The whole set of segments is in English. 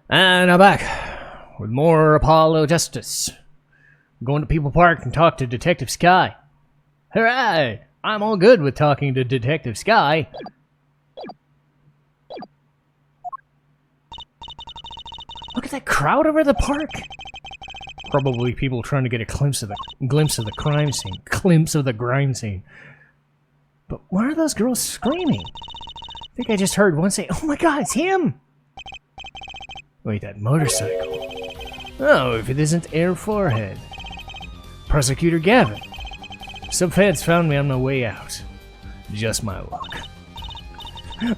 And I'm back with more Apollo Justice. I'm going to People Park and talk to Detective Sky. Hooray! I'm all good with talking to Detective Sky. Look at that crowd over the park. Probably people trying to get a glimpse of the crime scene. Glimpse of the grime scene. But why are those girls screaming? I think I just heard one say, "Oh my god, it's him!" Wait, that motorcycle. Oh, if it isn't Air Forehead. Prosecutor Gavin. Some feds found me on my way out. Just my luck.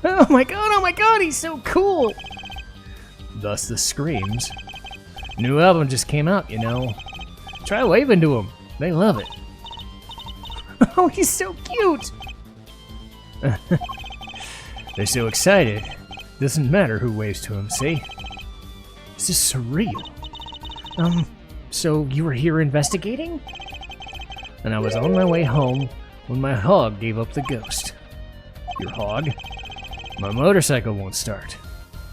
Oh my god, he's so cool! Thus the screams. New album just came out, you know. Try waving to them. They love it. Oh, he's so cute! They're so excited. Doesn't matter who waves to him, see? This is surreal. So you were here investigating? And I was on my way home when my hog gave up the ghost. Your hog? My motorcycle won't start.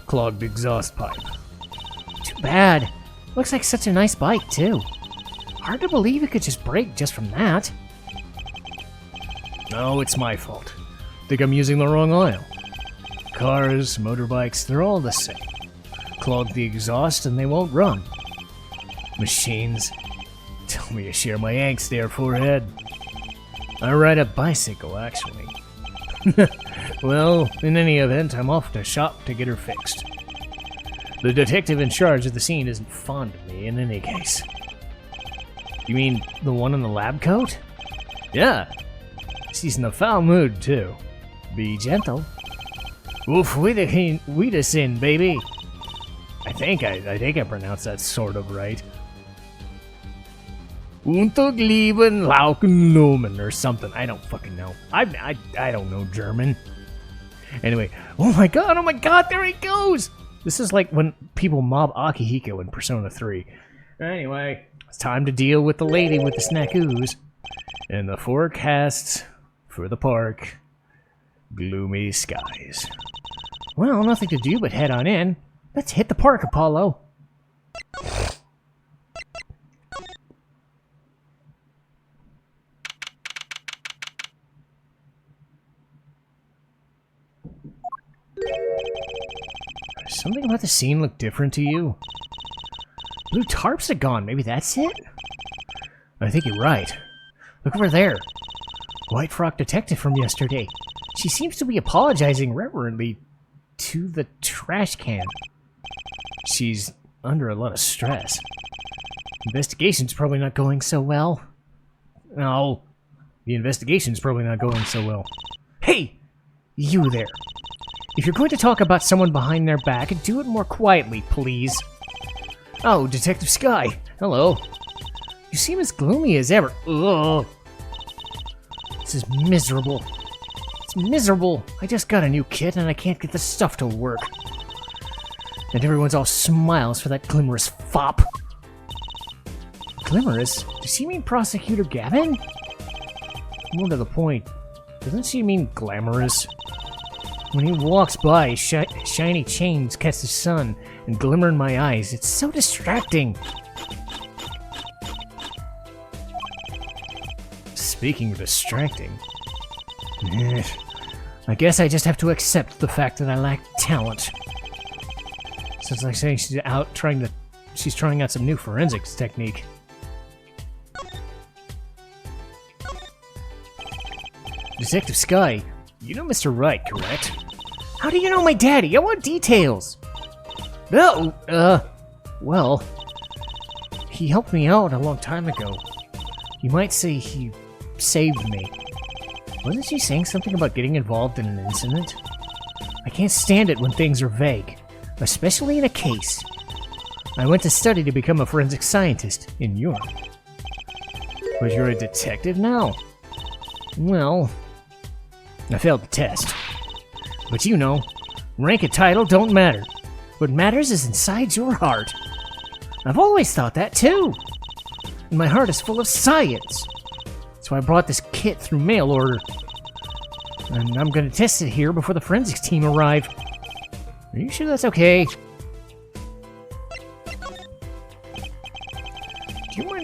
Clogged exhaust pipe. Too bad. Looks like such a nice bike, too. Hard to believe it could just break just from that. No, it's my fault. Think I'm using the wrong oil. Cars, motorbikes, they're all the same. Clog the exhaust and they won't run. Machines. Tell me to share my angst there, Forehead. I ride a bicycle, actually. Well, in any event, I'm off to shop to get her fixed. The detective in charge of the scene isn't fond of me in any case. You mean the one in the lab coat? Yeah. She's in a foul mood, too. Be gentle. Woof weeda sin, baby. I think I pronounced that sort of right. Untug lieben lauken lumen or something. I don't fucking know. I don't know German. Anyway, oh my god, there he goes! This is like when people mob Akihiko in Persona 3. Anyway, it's time to deal with the lady with the snackoos. And the forecasts for the park. Gloomy skies. Well, nothing to do but head on in. Let's hit the park, Apollo. Something about the scene look different to you? Blue tarps are gone. Maybe that's it? I think you're right. Look over there. White frock detective from yesterday. She seems to be apologizing reverently to the trash can. She's under a lot of stress. Investigation's probably not going so well. No, the investigation's probably not going so well. Hey! You there. If you're going to talk about someone behind their back, do it more quietly, please. Oh, Detective Sky. Hello. You seem as gloomy as ever. Ugh. This is miserable. It's miserable. I just got a new kit and I can't get the stuff to work. And everyone's all smiles for that glimmerous fop. Glimmerous? Does she mean Prosecutor Gavin? More to the point, doesn't she mean glamorous? When he walks by, shiny chains catch the sun and glimmer in my eyes. It's so distracting. Speaking of distracting, I guess I just have to accept the fact that I lack talent. So it's like saying she's trying out some new forensics technique. Detective Sky, you know Mr. Wright, correct? How do you know my daddy? I want details! No, well, he helped me out a long time ago. You might say he saved me. Wasn't she saying something about getting involved in an incident? I can't stand it when things are vague, especially in a case. I went to study to become a forensic scientist in Europe. But you're a detective now? Well, I failed the test. But you know, rank and title don't matter. What matters is inside your heart. I've always thought that too. And my heart is full of science. So I brought this kit through mail order. And I'm gonna test it here before the forensics team arrive. Are you sure that's okay?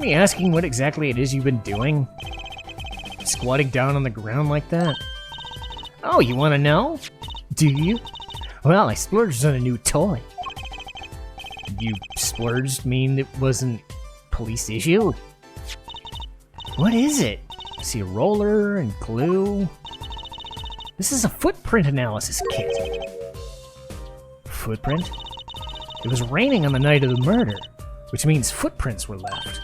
mind me asking what exactly it is you've been doing? Squatting down on the ground like that? Oh, you want to know? Do you? Well, I splurged on a new toy. You splurged mean it wasn't police issue? What is it? I see a roller and glue. This is a footprint analysis kit. Footprint? It was raining on the night of the murder, which means footprints were left.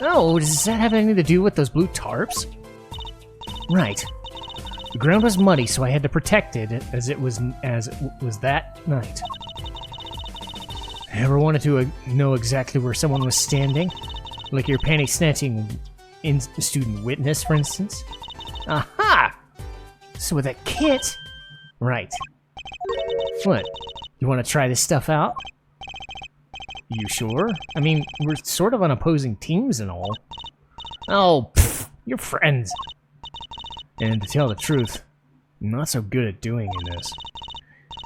Oh, does that have anything to do with those blue tarps? Right. The ground was muddy, so I had to protect it as it was that night. Ever wanted to know exactly where someone was standing? Like your panty-snatching student witness, for instance? Aha! So with that kit... Right. What? You want to try this stuff out? You sure? I mean, we're sort of on opposing teams and all. Oh, pfft, you're friends. And to tell the truth, I'm not so good at doing this.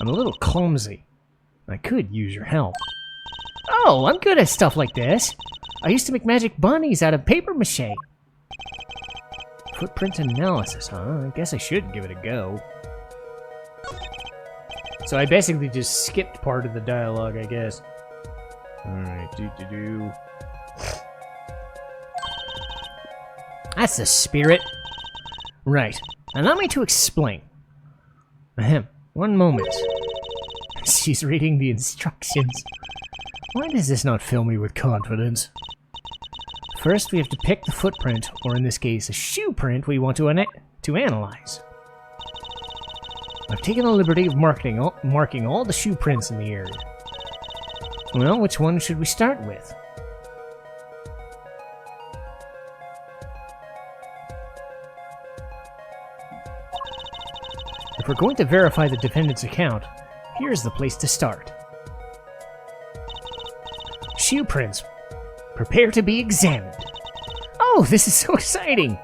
I'm a little clumsy. I could use your help. Oh, I'm good at stuff like this. I used to make magic bunnies out of paper mache. Footprint analysis, huh? I guess I should give it a go. So I basically just skipped part of the dialogue, I guess. Alright, do. That's the spirit. Right. Allow me to explain. Ahem. One moment. She's reading the instructions. Why does this not fill me with confidence? First, we have to pick the footprint, or in this case, a shoe print we want to analyze. I've taken the liberty of marking all the shoe prints in the area. Well, which one should we start with? If we're going to verify the defendant's account, here's the place to start. Shoe prints. Prepare to be examined. Oh, this is so exciting!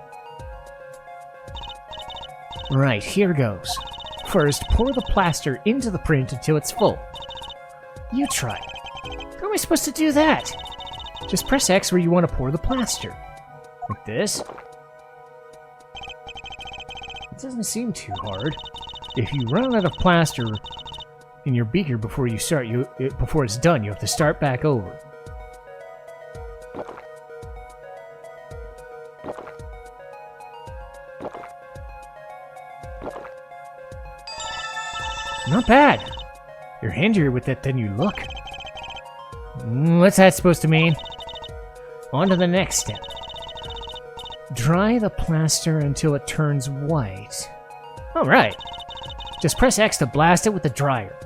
Right, here goes. First, pour the plaster into the print until it's full. You try. How am I supposed to do that? Just press X where you want to pour the plaster. Like this. It doesn't seem too hard. If you run out of plaster in your beaker before you start, before it's done, you have to start back over. Not bad. You're handier with it than you look. What's that supposed to mean? On to the next step. Dry the plaster until it turns white. Alright. Just press X to blast it with the dryer.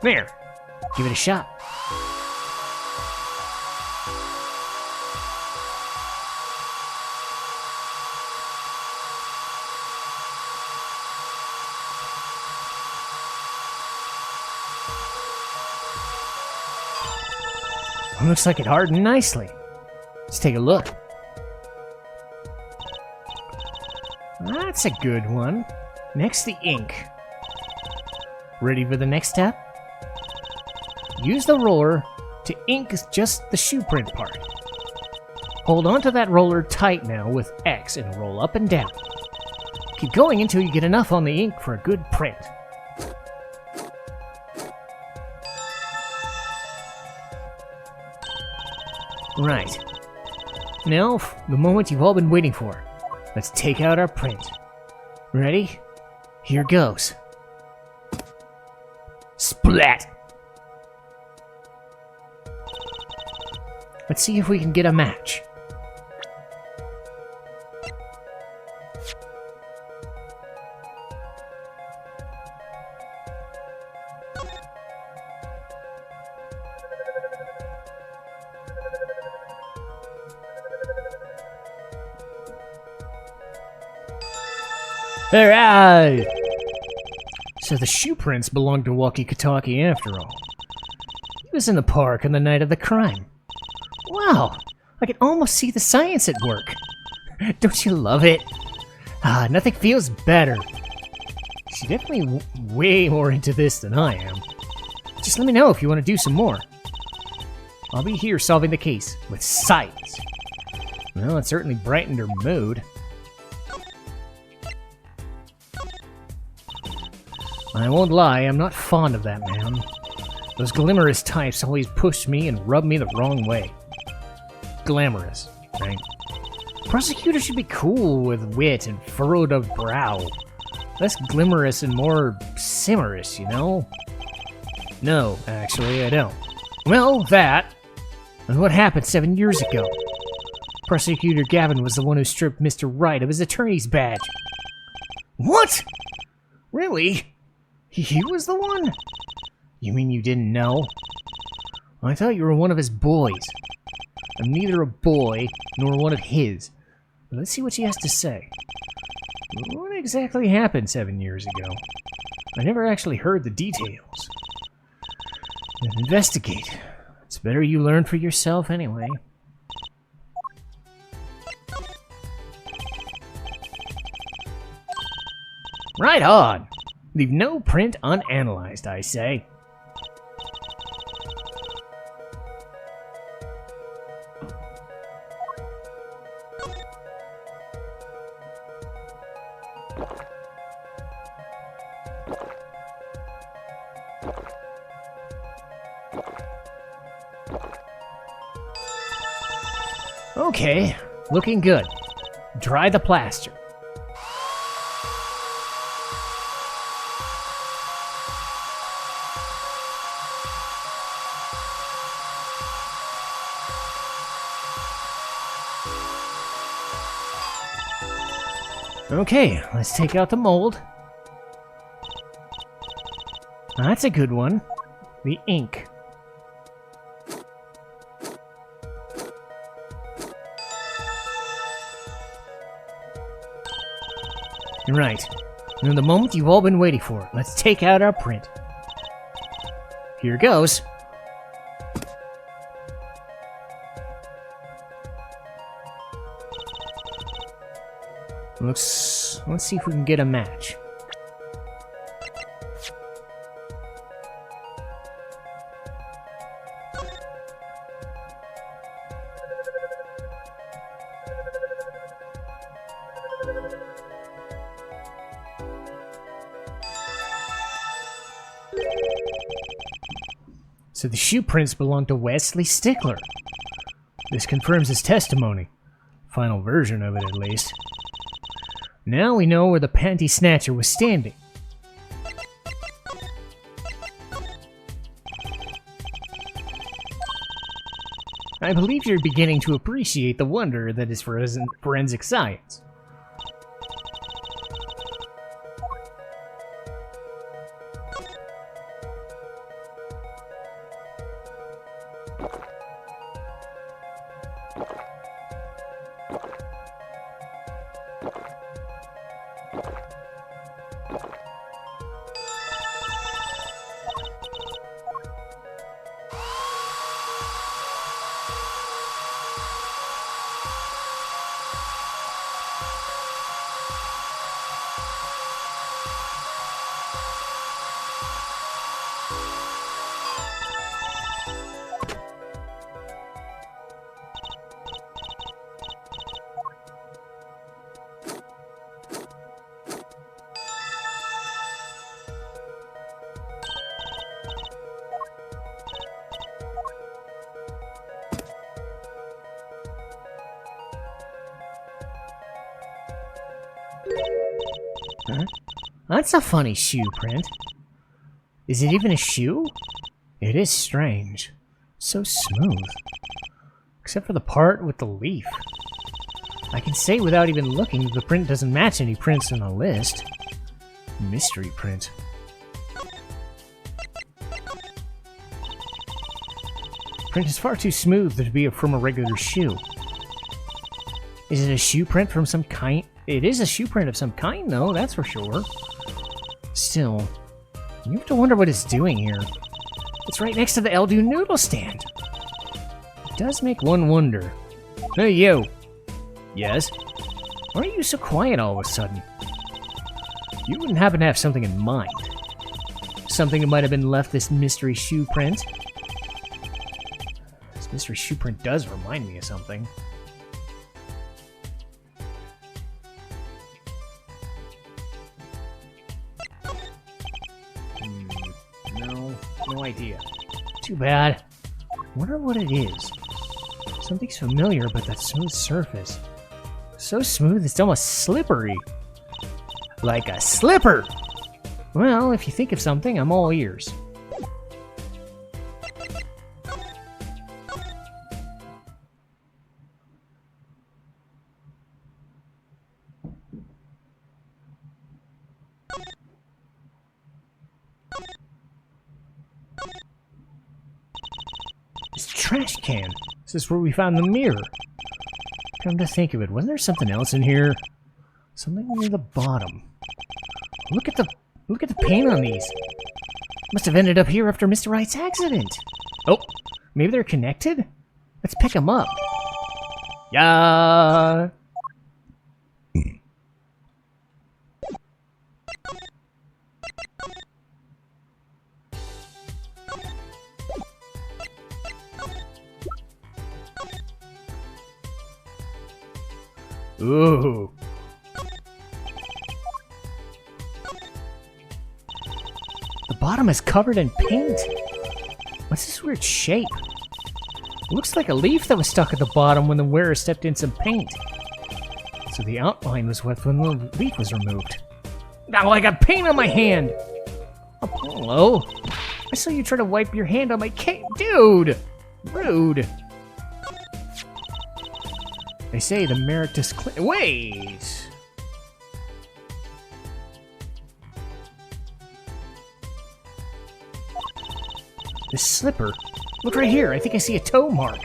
There. Give it a shot. Looks like it hardened nicely. Let's take a look. That's a good one. Next, the ink. Ready for the next step? Use the roller to ink just the shoe print part. Hold onto that roller tight now with X and roll up and down. Keep going until you get enough on the ink for a good print. Right. Now, the moment you've all been waiting for. Let's take out our print. Ready? Here goes. Splat! Let's see if we can get a match. Alright! So the shoe prints belonged to Walkie-Talkie after all. He was in the park on the night of the crime. Wow! I can almost see the science at work. Don't you love it? Ah, nothing feels better. She's definitely way more into this than I am. Just let me know if you want to do some more. I'll be here solving the case with science. Well, it certainly brightened her mood. I won't lie, I'm not fond of that man. Those glamorous types always push me and rub me the wrong way. Glamorous, right? Prosecutors should be cool with wit and furrowed of brow. Less glimmerous and more simmerous, you know? No, actually, I don't. Well, that. And what happened 7 years ago? Prosecutor Gavin was the one who stripped Mr. Wright of his attorney's badge. What? Really? He was the one? You mean you didn't know? I thought you were one of his boys. I'm neither a boy nor one of his. But let's see what she has to say. What exactly happened 7 years ago? I never actually heard the details. Investigate. It's better you learn for yourself anyway. Right on! Leave no print unanalyzed, I say. Okay, looking good. Dry the plaster. Okay, let's take out the mold. That's a good one. The ink. Right. Now the moment you've all been waiting for. Let's take out our print. Here goes. Let's see if we can get a match. So the shoe prints belong to Wesley Stickler. This confirms his testimony. Final version of it, at least. Now we know where the panty snatcher was standing. I believe you're beginning to appreciate the wonder that is forensic science. Huh? That's a funny shoe print. Is it even a shoe? It is strange. So smooth. Except for the part with the leaf. I can say without even looking that the print doesn't match any prints in the list. Mystery print. Print is far too smooth to be from a regular shoe. Is it a shoe print from some kind? It is a shoe print of some kind, though, that's for sure. Still, you have to wonder what it's doing here. It's right next to the Eldu noodle stand. It does make one wonder. Hey, you! Yes? Why are you so quiet all of a sudden? You wouldn't happen to have something in mind? Something that might have been left this mystery shoe print? Mystery shoe print does remind me of something. No idea. Too bad. Wonder what it is. Something's familiar, but that smooth surface. So smooth it's almost slippery. Like a slipper! Well, if you think of something, I'm all ears. This trash can. This is where we found the mirror. Come to think of it, wasn't there something else in here? Something near the bottom. Look at the paint on these. Must have ended up here after Mr. Wright's accident. Oh, maybe they're connected? Let's pick them up. Yeah. Ooh. The bottom is covered in paint. What's this weird shape? It looks like a leaf that was stuck at the bottom when the wearer stepped in some paint. So the outline was wet when the leaf was removed. Now I got paint on my hand! Apollo? I saw you try to wipe your hand on my cape. Dude! Rude. They say the meritus wait! This slipper. Look right here. I think I see a toe mark.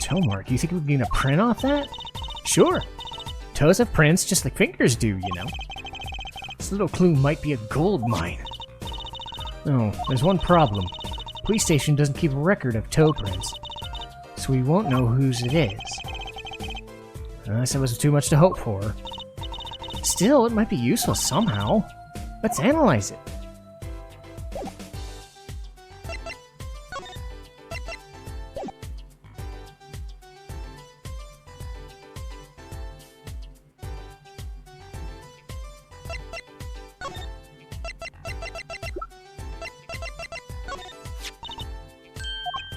Toe mark? You think we can get a print off that? Sure. Toes have prints just like fingers do, you know. This little clue might be a gold mine. Oh, there's one problem. Police station doesn't keep a record of toe prints, so we won't know whose it is. Unless it was too much to hope for. Still, it might be useful somehow. Let's analyze it.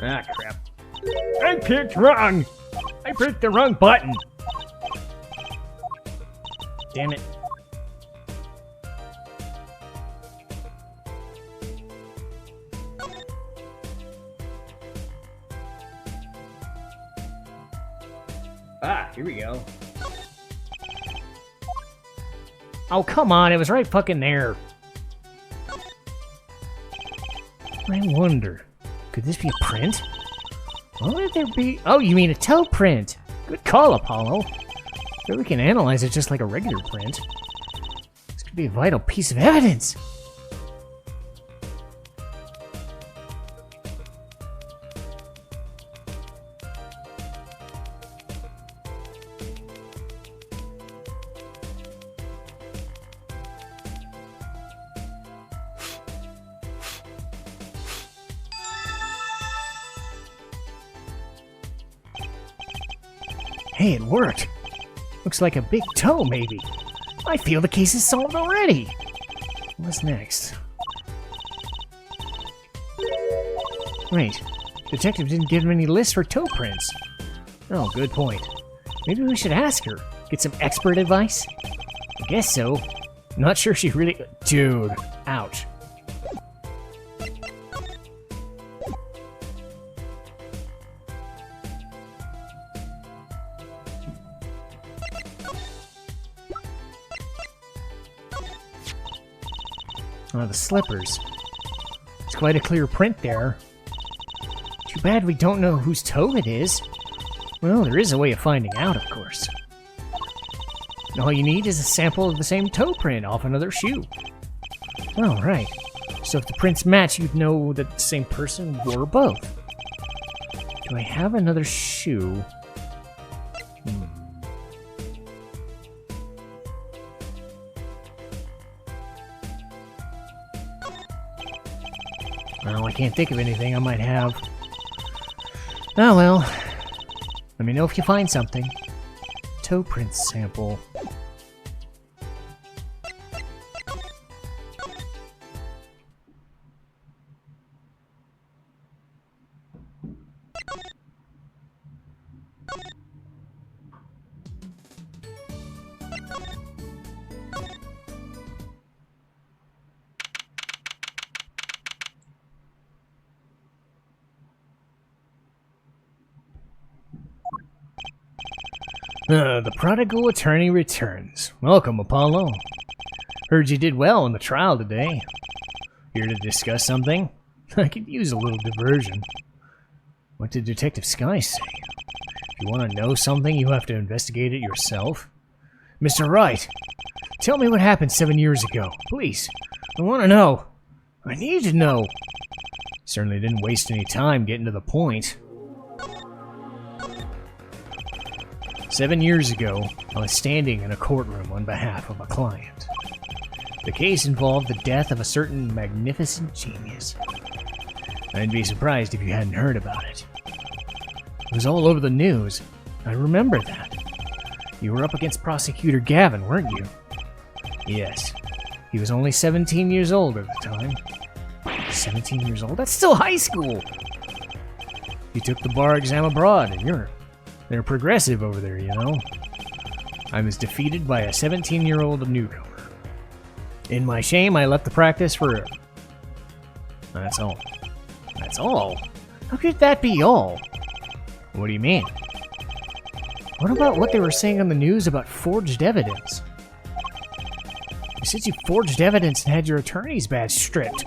Ah, crap. I picked wrong! I pressed the wrong button! Damn it. Ah, here we go. Oh, come on, it was right fucking there. I wonder, could this be a print? What would there be? Oh, you mean a toe print? Good call, Apollo. But we can analyze it just like a regular print. This could be a vital piece of evidence. Hey, it worked. Looks like a big toe, maybe. I feel the case is solved already. What's next? Wait, detective didn't give him any lists for toe prints. Oh, good point. Maybe we should ask her. Get some expert advice? I guess so. Not sure she really... Dude, ouch. Oh, the slippers. It's quite a clear print there. Too bad we don't know whose toe it is. Well, there is a way of finding out, of course. All you need is a sample of the same toe print off another shoe. Oh, right. So if the prints match, you'd know that the same person wore both. Do I have another shoe? Well, I can't think of anything I might have. Oh well. Let me know if you find something. Toe print sample. The prodigal attorney returns. Welcome, Apollo. Heard you did well in the trial today. Here to discuss something? I could use a little diversion. What did Detective Sky say? If you want to know something, you have to investigate it yourself. Mr. Wright, tell me what happened 7 years ago. Please. I want to know. I need to know. Certainly didn't waste any time getting to the point. 7 years ago, I was standing in a courtroom on behalf of a client. The case involved the death of a certain magnificent genius. I'd be surprised if you hadn't heard about it. It was all over the news. I remember that. You were up against Prosecutor Gavin, weren't you? Yes. He was only 17 years old at the time. 17 years old? That's still high school! You took the bar exam abroad in Europe. They're progressive over there, you know. I was defeated by a 17-year-old newcomer. In my shame, I left the practice for... That's all. That's all? How could that be all? What do you mean? What about what they were saying on the news about forged evidence? You said you forged evidence and had your attorney's badge stripped.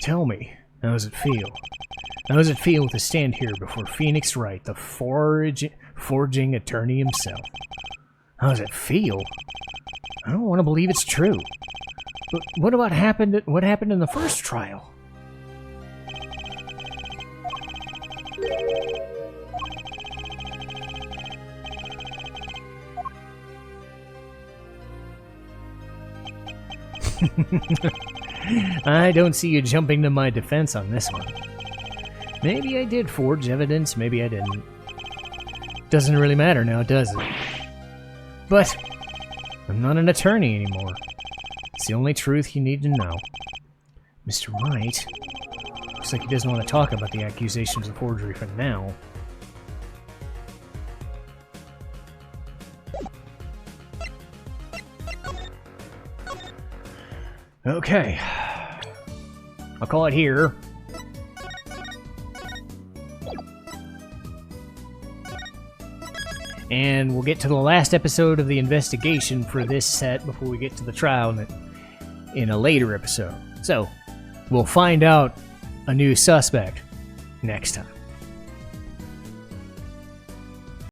Tell me, how does it feel? How does it feel to stand here before Phoenix Wright, the forging attorney himself? How does it feel? I don't want to believe it's true. But what happened in the first trial? I don't see you jumping to my defense on this one. Maybe I did forge evidence, maybe I didn't. Doesn't really matter now, does it? But I'm not an attorney anymore. It's the only truth you need to know. Mr. Wright looks like he doesn't want to talk about the accusations of forgery for now. Okay. I'll call it here. And we'll get to the last episode of the investigation for this set before we get to the trial in a later episode. So, we'll find out a new suspect next time.